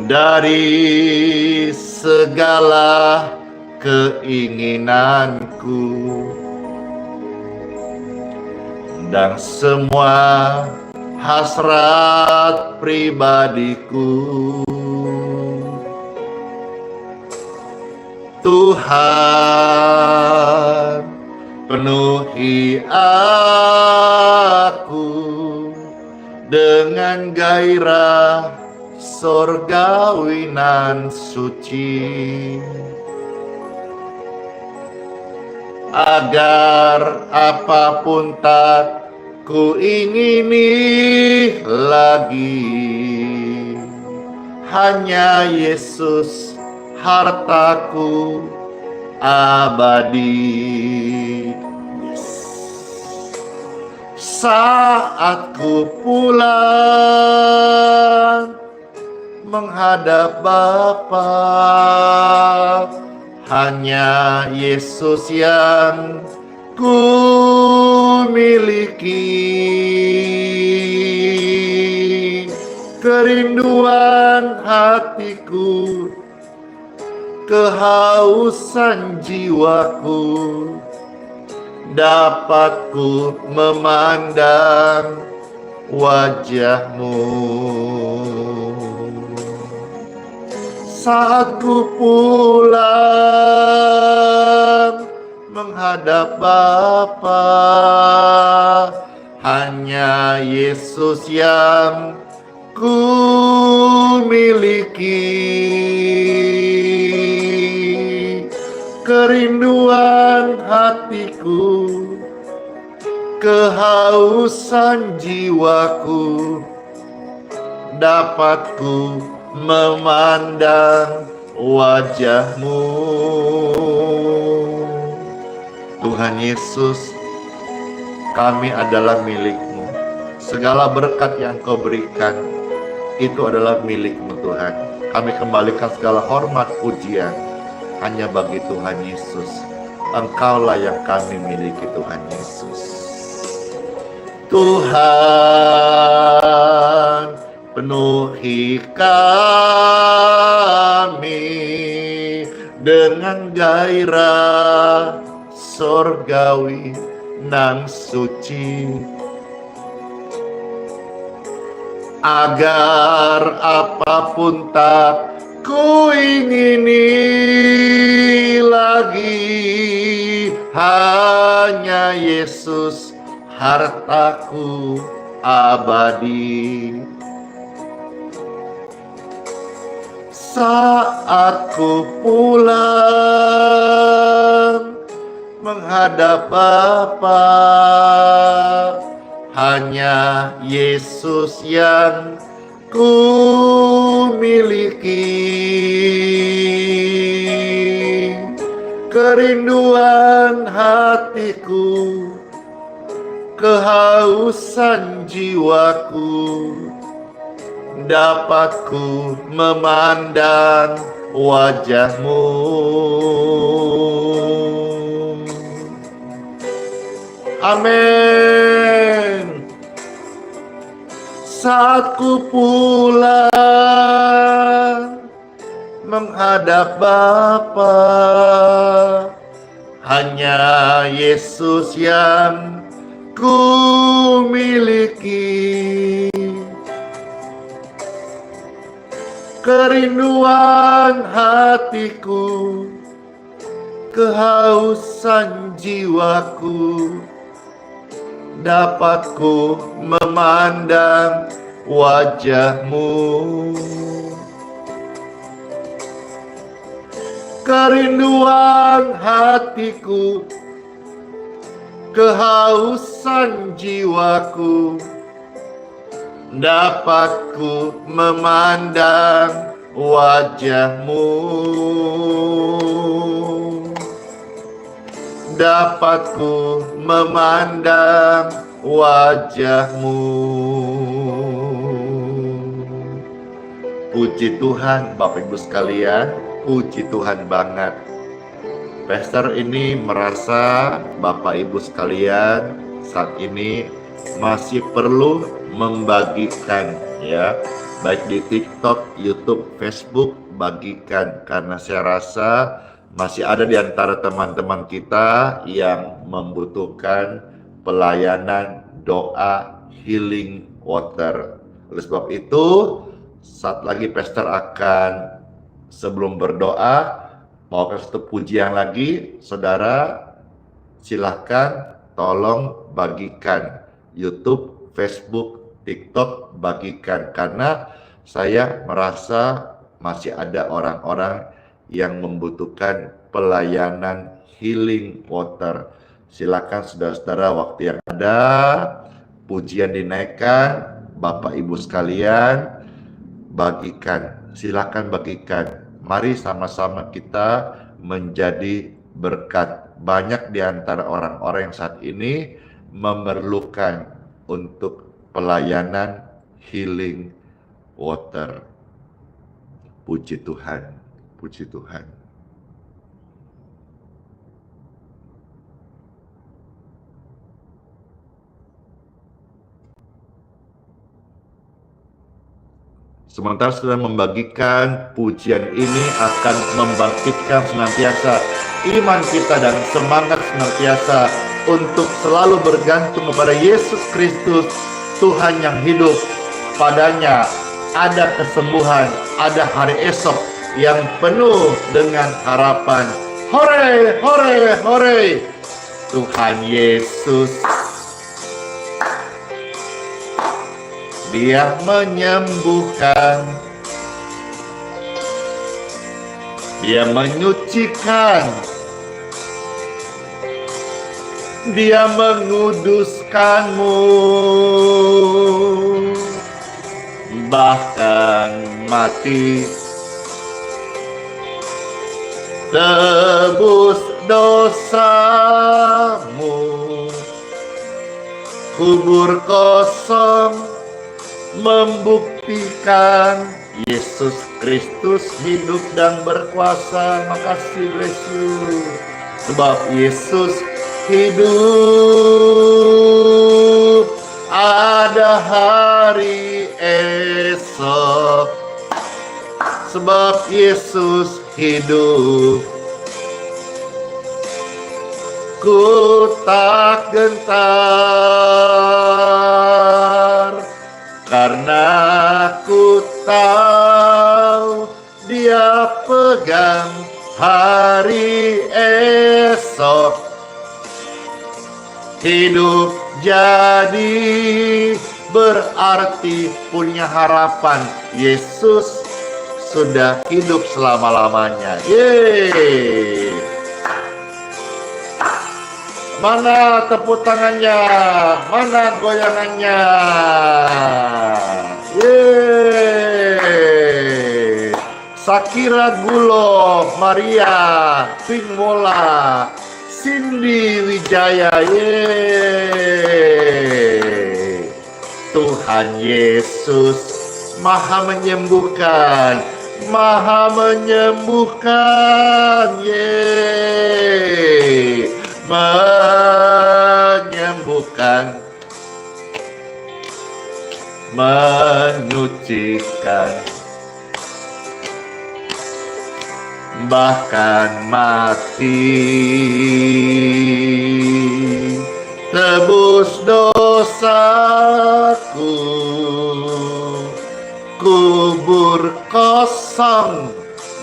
dari segala keinginanku dan semua hasrat pribadiku. Tuhan, penuhi aku dengan gairah sorgawi nan suci, agar apapun tak ku ingini lagi, hanya Yesus hartaku abadi. Saat ku pulang menghadap Bapa, hanya Yesus yang ku miliki. Kerinduan hatiku, kehausan jiwaku, dapat ku memandang wajah-Mu. Saat ku pulang menghadap Bapa, hanya Yesus yang ku miliki. Kerinduan hatiku, kehausan jiwaku, dapat ku memandang wajah-Mu. Tuhan Yesus, kami adalah milik-Mu. Segala berkat yang Kau berikan itu adalah milik-Mu Tuhan. Kami kembalikan segala hormat pujian hanya bagi Tuhan Yesus. Engkaulah yang kami miliki Tuhan Yesus. Tuhan, penuhi kami dengan gairah sorgawi nan suci, agar apapun tak ku ingini lagi, hanya Yesus hartaku abadi. Saat ku pulang menghadap Bapa, hanya Yesus yang ku miliki. Kerinduan hatiku, kehausan jiwaku, dapat ku memandang wajah-Mu. Amin. Saat ku pulang menghadap Bapa, hanya Yesus yang ku miliki. Kerinduan hatiku, kehausan jiwaku, dapat ku memandang wajah-Mu. Kerinduan hatiku, kehausan jiwaku, dapat ku memandang wajah-Mu, dapat ku memandang wajah-Mu. Puji Tuhan Bapak Ibu sekalian, puji Tuhan banget. Pastor ini merasa Bapak Ibu sekalian saat ini masih perlu membagikan, ya, baik di TikTok, YouTube, Facebook, bagikan, karena saya rasa masih ada di antara teman-teman kita yang membutuhkan pelayanan doa healing water. Oleh sebab itu, saat lagi Pastor akan sebelum berdoa mau kasih pujian lagi, saudara silahkan tolong bagikan YouTube, Facebook, TikTok, bagikan, karena saya merasa masih ada orang-orang yang membutuhkan pelayanan healing water. Silakan saudara-saudara, waktu yang ada pujian dinaikkan, Bapak Ibu sekalian bagikan, silakan bagikan. Mari sama-sama kita menjadi berkat. Banyak di antara orang-orang yang saat ini memerlukan untuk pelayanan healing water. Puji Tuhan, puji Tuhan. Sementara sudah membagikan, pujian ini akan membangkitkan senantiasa iman kita dan semangat senantiasa untuk selalu bergantung kepada Yesus Kristus, Tuhan yang hidup. Padanya ada kesembuhan, ada hari esok yang penuh dengan harapan. Hore, hore, hore! Tuhan Yesus, Dia menyembuhkan, Dia menyucikan, Dia menguduskanmu, bahkan mati tebus dosamu. Kubur kosong membuktikan Yesus Kristus hidup dan berkuasa. Makasih, bless you. Sebab Yesus hidup, ada hari esok. Sebab Yesus hidup, ku tak gentar, karena ku tahu Dia pegang hari esok. Hidup jadi berarti punya harapan. Yesus sudah hidup selama-lamanya. Yeay. Mana tepuk tangannya? Mana goyangannya? Yeay. Sakira Gulo, Maria, Singmola, Cindy Wijaya. Yeay. Tuhan Yesus Maha menyembuhkan, Maha menyembuhkan. Yeay. Menyembuhkan, menyucikan, bahkan mati tebus dosaku. Kubur kosong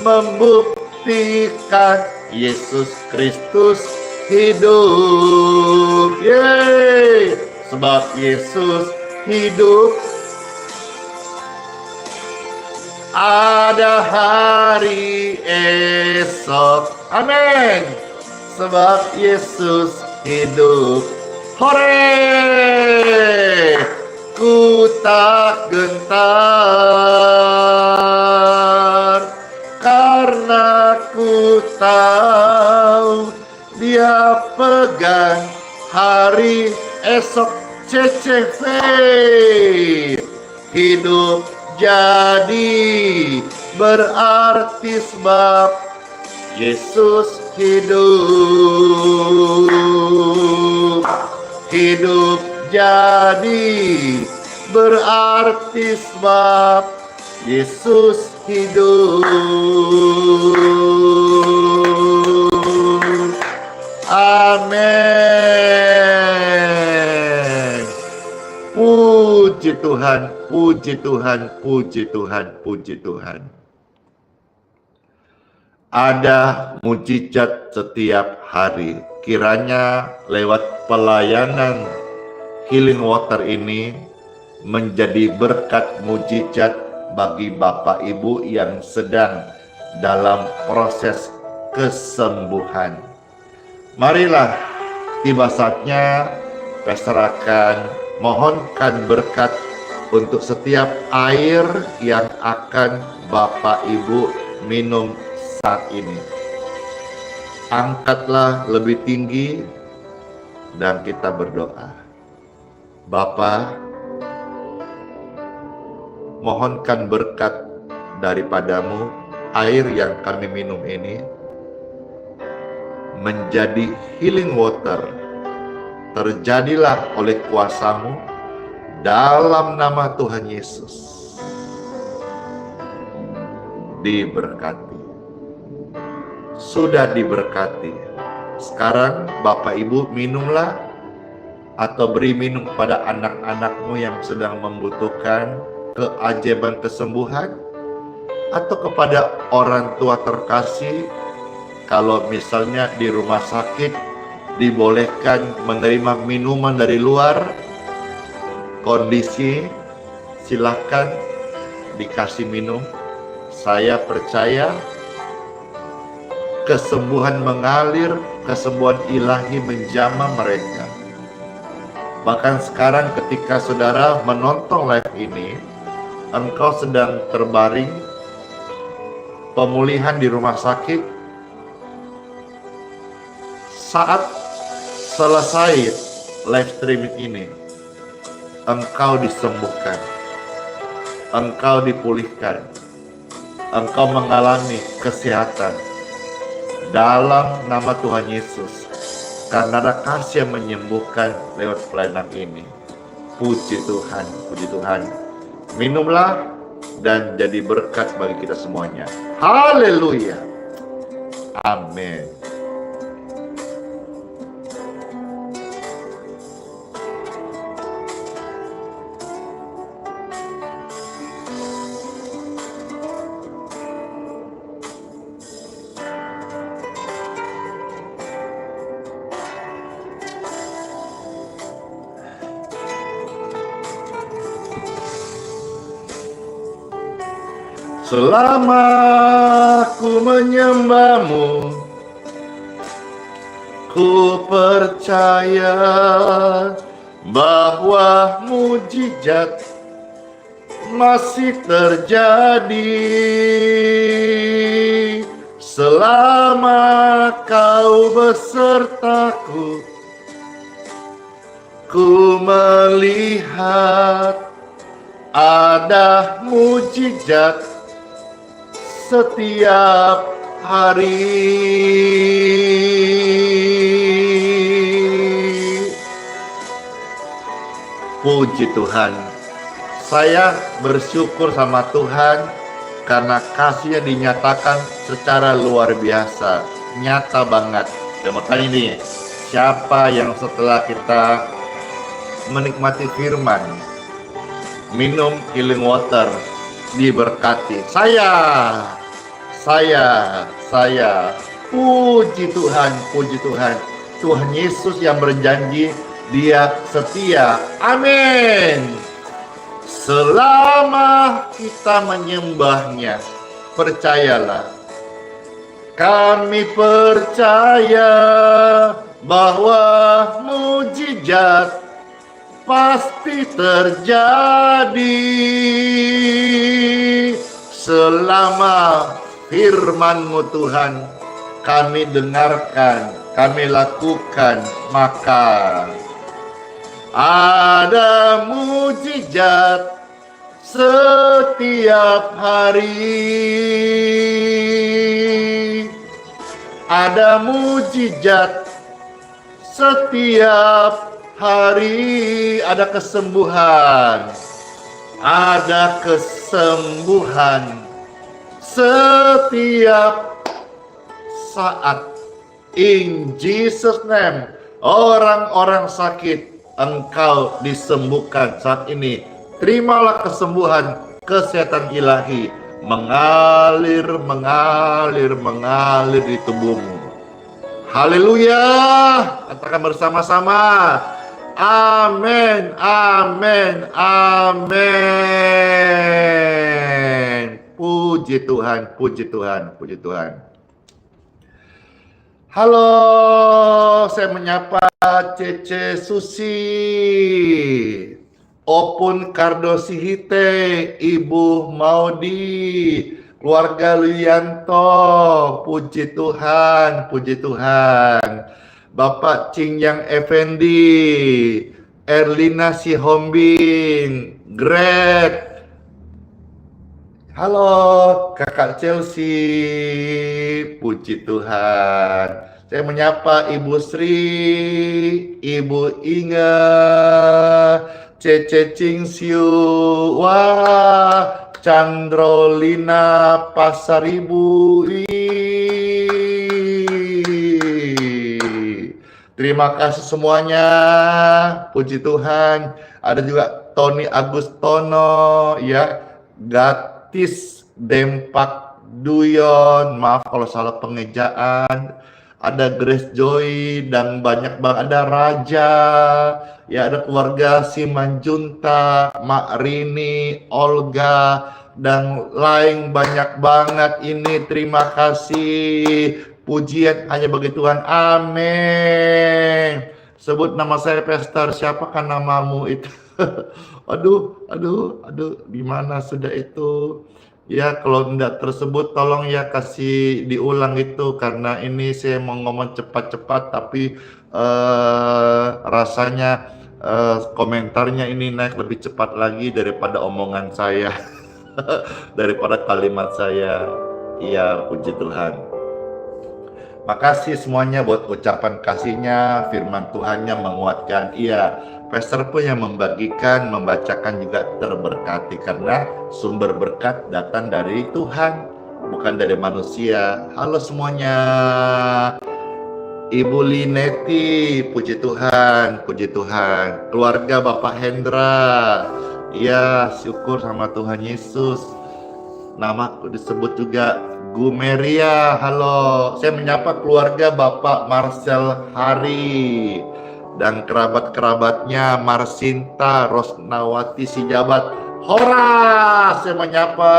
membuktikan Yesus Kristus hidup. Yeay. Sebab Yesus hidup, ada hari esok. Amin. Sebab Yesus hidup. Hore! Ku tak gentar karena ku tahu Dia pegang hari esok. CCV hidup jadi berarti sebab Yesus hidup. Hidup jadi berarti sebab Yesus hidup. Amin. Puji Tuhan, puji Tuhan, puji Tuhan, puji Tuhan. Ada mujizat setiap hari. Kiranya lewat pelayanan Healing Water ini menjadi berkat mujizat bagi Bapak Ibu yang sedang dalam proses kesembuhan. Marilah tiba saatnya Pastor akan mohonkan berkat untuk setiap air yang akan Bapak Ibu minum saat ini. Angkatlah lebih tinggi dan kita berdoa. Bapa, mohonkan berkat daripadamu, air yang kami minum ini menjadi healing water. Terjadilah oleh kuasa-Mu dalam nama Tuhan Yesus. Diberkati. Sudah diberkati. Sekarang Bapak Ibu minumlah atau beri minum kepada anak-anak-Mu yang sedang membutuhkan keajaiban kesembuhan, atau kepada orang tua terkasih. Kalau misalnya di rumah sakit dibolehkan menerima minuman dari luar kondisi, silahkan dikasih minum. Saya percaya kesembuhan mengalir, kesembuhan ilahi menjamah mereka. Bahkan sekarang ketika saudara menonton live ini, engkau sedang terbaring, pemulihan di rumah sakit. Saat selesai live streaming ini, engkau disembuhkan, engkau dipulihkan, engkau mengalami kesehatan dalam nama Tuhan Yesus, karena ada kasih yang menyembuhkan lewat pelayanan ini. Puji Tuhan, puji Tuhan. Minumlah dan jadi berkat bagi kita semuanya. Haleluya. Amin. Selama ku menyembah-Mu, ku percaya bahwa mujizat masih terjadi. Selama Kau besertaku, ku melihat ada mujizat setiap hari. Puji Tuhan. Saya bersyukur sama Tuhan karena kasih-Nya dinyatakan secara luar biasa, nyata banget. Dan makanya ini, siapa yang setelah kita menikmati firman, minum healing water, diberkati? Saya. Puji Tuhan, puji Tuhan. Tuhan Yesus yang berjanji, Dia setia. Amin. Selama kita menyembah-Nya, percayalah, kami percaya bahwa mujizat pasti terjadi selama firman-Mu Tuhan kami dengarkan, kami lakukan, maka ada mujizat setiap hari. Ada mujizat setiap hari. Ada kesembuhan. Ada kesembuhan setiap saat. In Jesus name, orang-orang sakit, Engkau disembuhkan saat ini. Terimalah kesembuhan, kesehatan ilahi mengalir di tubuhmu. Haleluya. Katakan bersama-sama. Amin, amin, amin. Puji Tuhan, puji Tuhan, puji Tuhan. Halo, saya menyapa Cece Susi, Opun Kardosihite, Ibu Maudi, keluarga Luyanto, puji Tuhan, puji Tuhan. Bapak Cingyang Effendi, Erlina Sihombing, Greg. Halo Kakak Chelsea, puji Tuhan. Saya menyapa Ibu Sri, Ibu Inga, Cece Cingsiu, wah, Chandrolina Pasaribu. Terima kasih semuanya, puji Tuhan. Ada juga Tony Agustono, ya, Gatis Dempak Duyon, maaf kalau salah pengejaan. Ada Grace Joy dan banyak banget, ada Raja, ya, ada keluarga Simanjunta, Mak Rini, Olga, dan lain banyak banget ini. Terima kasih. Pujian hanya bagi Tuhan. Amin. Sebut nama saya, Pastor. Siapakah namamu itu? Aduh, di mana sudah itu? Ya, kalau tidak tersebut tolong ya kasih diulang itu, karena ini saya mau ngomong cepat-cepat tapi rasanya komentarnya ini naik lebih cepat lagi daripada omongan saya, daripada kalimat saya. Iya, puji Tuhan. Makasih semuanya buat ucapan kasihnya, firman Tuhannya menguatkan. Iya, Pastor pun yang membagikan, membacakan juga terberkati, karena sumber berkat datang dari Tuhan, bukan dari manusia. Halo semuanya. Ibu Lineti, puji Tuhan, puji Tuhan. Keluarga Bapak Hendra, iya, syukur sama Tuhan Yesus. Namaku disebut juga Gumeria. Halo, saya menyapa keluarga Bapak Marcel Hari dan kerabat-kerabatnya, Marsinta, Rosnawati Sijabat. Hora, saya menyapa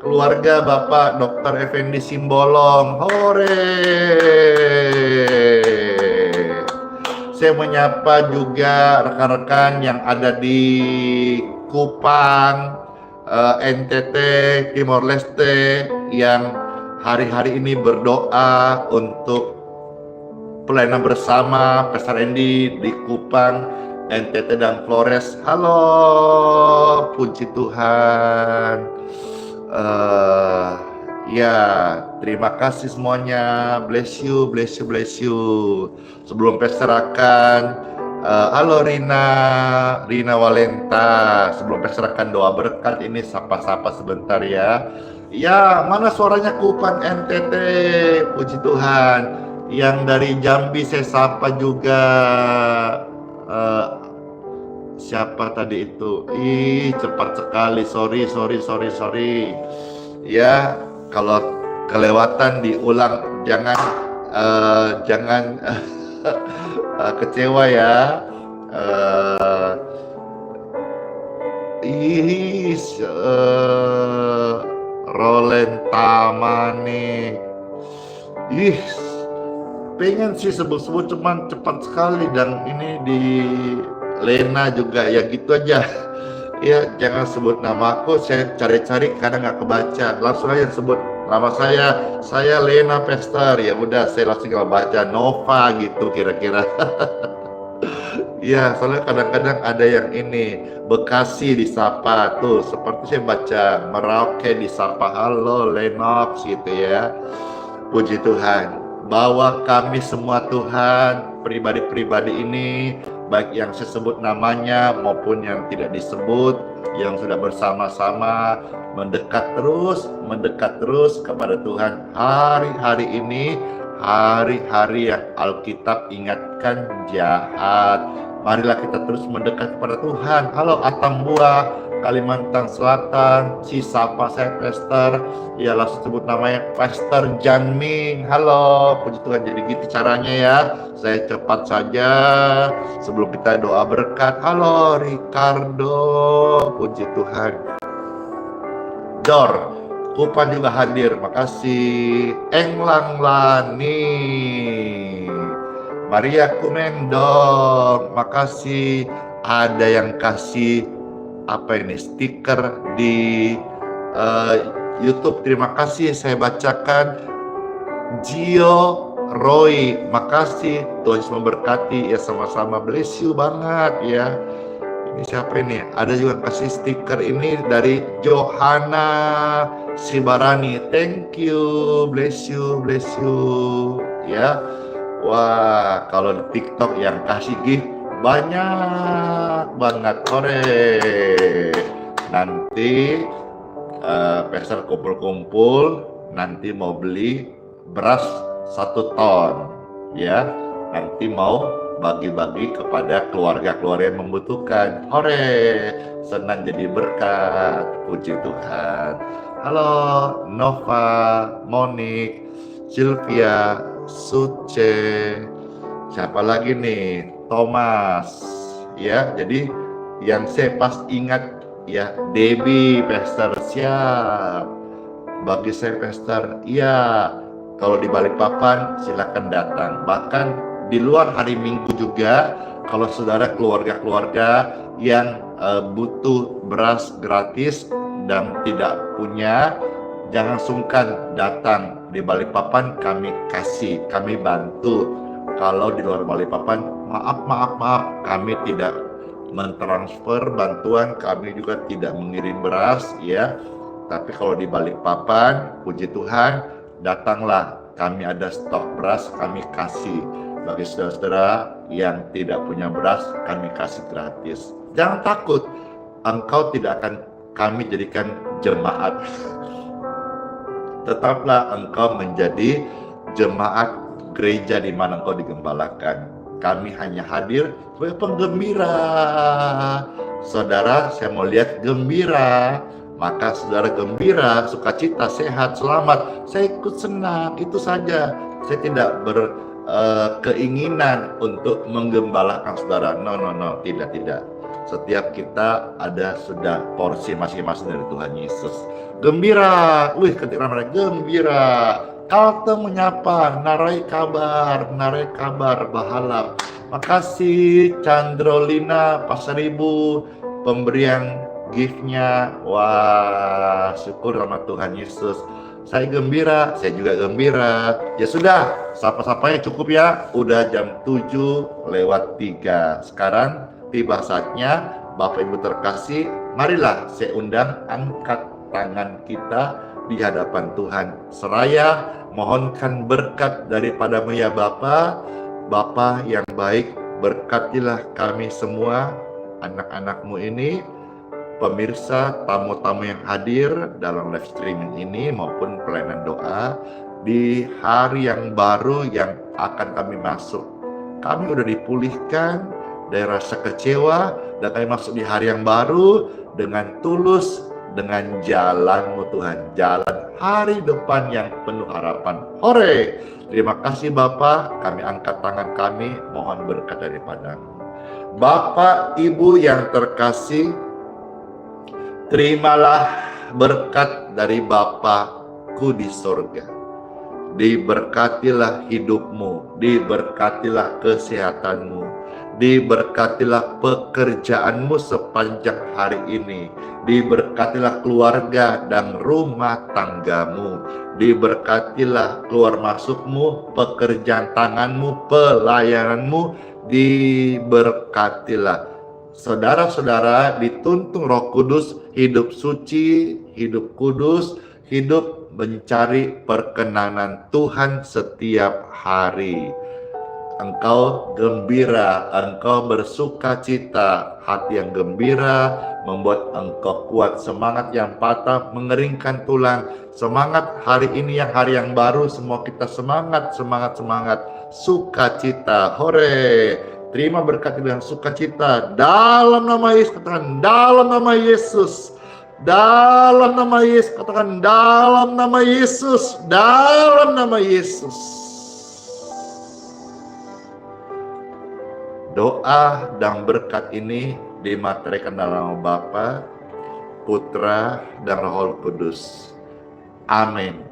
keluarga Bapak Dr. Effendi Simbolong. Hore. Saya menyapa juga rekan-rekan yang ada di Kupang, NTT, Timor Leste, yang hari-hari ini berdoa untuk pelayanan bersama Pastor Andy di Kupang, NTT dan Flores. Halo, puji Tuhan. Ya, terima kasih semuanya. Bless you, bless you, bless you. Sebelum Pastor akan halo Rina Walenta. Sebelum Pastor akan doa berkat, ini sapa-sapa sebentar ya. Ya, mana suaranya Kupang NTT? Puji Tuhan. Yang dari Jambi saya sapa juga. Siapa tadi itu? Ih, cepat sekali. Sorry. Ya, kalau kelewatan diulang. Jangan kecewa ya. Rolen Tamane. Pengen sih sebut-sebut, cuman cepat sekali dan ini di Lena juga, ya gitu aja. Ya, jangan sebut nama aku, saya cari-cari kadang nggak kebaca. Langsung aja sebut nama saya Lena Pester. Ya udah, saya langsung nggak baca Nova gitu kira-kira. Ya, soalnya kadang-kadang ada yang ini Bekasi disapa tuh, seperti saya baca Merauke disapa, halo Lenox gitu ya. Puji Tuhan, bahwa kami semua Tuhan, pribadi-pribadi ini, baik yang saya sebut namanya maupun yang tidak disebut, yang sudah bersama-sama mendekat terus kepada Tuhan. Hari-hari ini, hari-hari yang Alkitab ingatkan jahat. Marilah kita terus mendekat kepada Tuhan. Halo Atambua, Kalimantan Selatan, si sapa saya Pastor, ya langsung sebut namanya Pastor Janming. Halo, puji Tuhan. Jadi gitu caranya ya. Saya cepat saja sebelum kita doa berkat. Halo Ricardo, puji Tuhan. Dor, Kupan juga hadir, makasih. Englang Lani, Maria Kumendong, makasih. Ada yang kasih apa ini stiker di YouTube, terima kasih, saya bacakan. Gio Roy, makasih, Tuhan Yesus memberkati ya, sama-sama, bless you banget ya. Ini siapa ini? Ada juga kasih stiker ini dari Johanna Sibarani, thank you, bless you ya. Wah, kalau di TikTok yang kasih gift banyak banget, nanti Pastor kumpul-kumpul, nanti mau beli beras 1 ton ya, nanti mau bagi-bagi kepada keluarga-keluarga yang membutuhkan. Senang jadi berkat, puji Tuhan. Halo Nova, Monik, Sylvia, Suce, siapa lagi nih, Thomas ya. Jadi yang saya pas ingat ya, Debbie, Pastor, siap. Bagi saya Pastor, iya, kalau di Balikpapan silakan datang. Bahkan di luar hari Minggu juga, kalau saudara keluarga-keluarga yang butuh beras gratis dan tidak punya, jangan sungkan datang di Balikpapan, kami kasih, kami bantu. Kalau di luar Balikpapan, maaf, kami tidak mentransfer bantuan, kami juga tidak mengirim beras ya. Tapi kalau di Balikpapan, puji Tuhan, datanglah, kami ada stok beras, kami kasih. Bagi saudara-saudara yang tidak punya beras, kami kasih gratis. Jangan takut, engkau tidak akan kami jadikan jemaat. Tetaplah engkau menjadi jemaat gereja di mana engkau digembalakan. Kami hanya hadir sebagai penggembira. Saudara, saya mau lihat gembira. Maka saudara gembira, sukacita, sehat, selamat, saya ikut senang, itu saja. Saya tidak berkeinginan untuk menggembalakan saudara. No, tidak. Setiap kita ada sudah porsi masing-masing dari Tuhan Yesus. Gembira, ketika mereka gembira. Kalte menyapa, narai kabar, bahalap. Makasih Chandrolina Pasaribu, pemberian gift-nya. Wah, syukur sama Tuhan Yesus. Saya gembira, saya juga gembira. Ya sudah, sapa-sapanya cukup ya. Udah jam 7:03. Sekarang tiba saatnya, Bapak Ibu terkasih, marilah saya undang angkat tangan kita di hadapan Tuhan. Seraya mohonkan berkat daripada-Mu ya Bapa. Bapa yang baik, berkatilah kami semua, anak-anak-Mu ini, pemirsa, tamu-tamu yang hadir dalam live streaming ini maupun pelayanan doa di hari yang baru yang akan kami masuk. Kami udah dipulihkan dari rasa kecewa dan kami masuk di hari yang baru dengan tulus, dengan jalan-Mu Tuhan, jalan hari depan yang penuh harapan. Terima kasih Bapa, kami angkat tangan kami, mohon berkat daripada-Mu. Bapak Ibu yang terkasih, terimalah berkat dari Bapa-Ku di sorga. Diberkatilah hidupmu, diberkatilah kesehatanmu, Diberkatilah pekerjaanmu sepanjang hari ini. Diberkatilah keluarga dan rumah tanggamu. Diberkatilah keluar masukmu, pekerjaan tanganmu, pelayananmu. Diberkatilah. Saudara-saudara dituntun Roh Kudus hidup suci, hidup kudus, hidup mencari perkenanan Tuhan setiap hari. Engkau gembira, engkau bersuka cita, hati yang gembira membuat engkau kuat, semangat yang patah mengeringkan tulang. Semangat hari ini yang hari yang baru, semua kita semangat, sukacita, hore. Terima berkat dengan sukacita dalam nama Yesus, katakan dalam nama Yesus. Dalam nama Yesus, katakan dalam nama Yesus, dalam nama Yesus. Doa dan berkat ini dimateraikan dalam nama Bapa, Putra, dan Roh Kudus. Amin.